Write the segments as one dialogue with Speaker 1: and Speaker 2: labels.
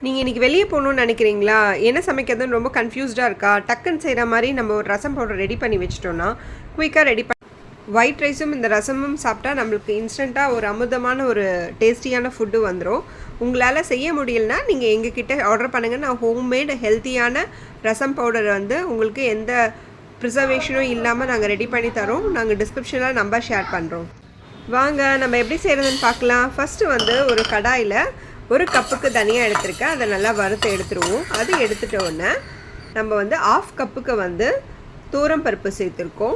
Speaker 1: நீங்கள் இன்றைக்கி வெளியே போகணுன்னு நினைக்கிறீங்களா? என்ன சமைக்கிறதுன்னு ரொம்ப கன்ஃபியூஸ்டாக இருக்கா? டக்குன்னு செய்கிற மாதிரி நம்ம ஒரு ரசம் பவுடர் ரெடி பண்ணி வச்சிட்டோன்னா குயிக்காக ரெடி பண்ணி ஒயிட் ரைஸும் இந்த ரசமும் சாப்பிட்டா நம்மளுக்கு இன்ஸ்டண்ட்டாக ஒரு அமுதமான ஒரு டேஸ்டியான ஃபுட்டு வந்துடும். உங்களால் செய்ய முடியலனா நீங்கள் எங்ககிட்ட ஆர்டர் பண்ணுங்கள். நான் ஹோம்மேட் ஹெல்த்தியான ரசம் பவுடர் வந்து உங்களுக்கு எந்த ப்ரிசர்வேஷனும் இல்லாமல் நாங்கள் ரெடி பண்ணி தரோம். நாங்கள் டிஸ்கிரிப்ஷனில் நம்பர் ஷேர் பண்ணுறோம். வாங்க நம்ம எப்படி செய்கிறதுன்னு பார்க்கலாம். ஃபஸ்ட்டு வந்து ஒரு கடாயில் ஒரு கப்புக்கு தனியாக எடுத்துருக்கேன். அதை நல்லா வறுத்து எடுத்துருவோம். அது எடுத்துட்டோன்னே நம்ம வந்து 1/2 கப்புக்கு வந்து பருப்பு சேர்த்துருக்கோம்.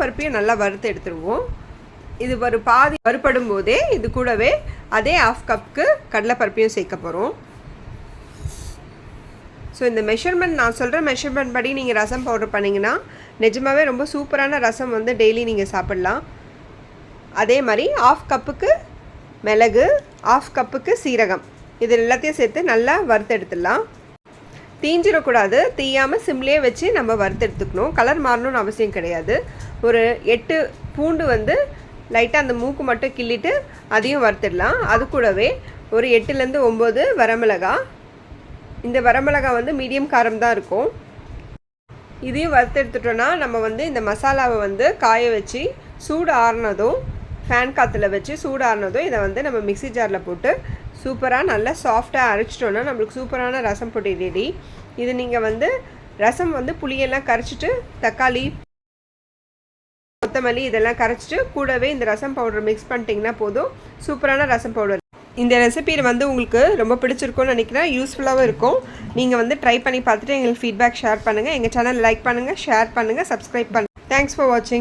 Speaker 1: பருப்பையும் நல்லா வறுத்து எடுத்துருவோம். இது ஒரு பாதி வறுப்படும் போதே இது கூடவே அதே 1/2 கப்புக்கு கடலைப்பருப்பையும் சேர்க்க போகிறோம். ஸோ இந்த மெஷர்மெண்ட் நான் சொல்கிற மெஷர்மெண்ட் படி நீங்கள் ரசம் பவுடர் பண்ணிங்கன்னா நிஜமாகவே ரொம்ப சூப்பரான ரசம் வந்து டெய்லி நீங்கள் சாப்பிட்லாம். அதே மாதிரி 1/2 கப்புக்கு மிளகு, 1/2 கப்புக்கு சீரகம், இது எல்லாத்தையும் சேர்த்து நல்லா வறுத்து எடுத்துடலாம். தீஞ்சிடக்கூடாது, தீயாமல் சிம்லேயே வச்சு நம்ம வறுத்து எடுத்துக்கணும். கலர் மாறணும்னு அவசியம் கிடையாது. ஒரு 8 பூண்டு வந்து லைட்டாக அந்த மூக்கு மட்டும் கிள்ளிட்டு அதையும் வறுத்துடலாம். அது கூடவே ஒரு 8லேருந்து 9 வரமிளகா. இந்த வரமிளகா வந்து மீடியம் காரம் தான் இருக்கும். இதையும் வறுத்து எடுத்துட்டோன்னா நம்ம வந்து இந்த மசாலாவை வந்து காய வச்சு சூடு ஆறுனதும் ஃபேன் காற்றுல வச்சு சூடு ஆறுனதும் இதை வந்து நம்ம மிக்ஸி ஜாரில் போட்டு சூப்பராக நல்லா சாஃப்டாக அரைச்சிட்டோன்னா நம்மளுக்கு சூப்பரான ரசம் பொடி ரெடி. இது நீங்கள் வந்து ரசம் வந்து புளியெல்லாம் கரைச்சிட்டு தக்காளி, கொத்தமல்லி இதெல்லாம் கரைச்சிட்டு கூடவே இந்த ரசம் பவுடர் மிக்ஸ் பண்ணிட்டீங்கன்னா போதும், சூப்பரான ரசம் பவுடர். இந்த ரெசிபி வந்து உங்களுக்கு ரொம்ப பிடிச்சிருக்கும்னு நினைக்கிறேன். யூஸ்ஃபுல்லாகவும் இருக்கும். நீங்கள் வந்து ட்ரை பண்ணி பார்த்துட்டு எங்களுக்கு ஃபீட்பேக் ஷேர் பண்ணுங்கள். எங்கள் சேனல் லைக் பண்ணுங்கள், ஷேர் பண்ணுங்கள், சப்ஸ்கிரைப் பண்ணுங்கள். தேங்க்ஸ் ஃபார் வாட்சிங்.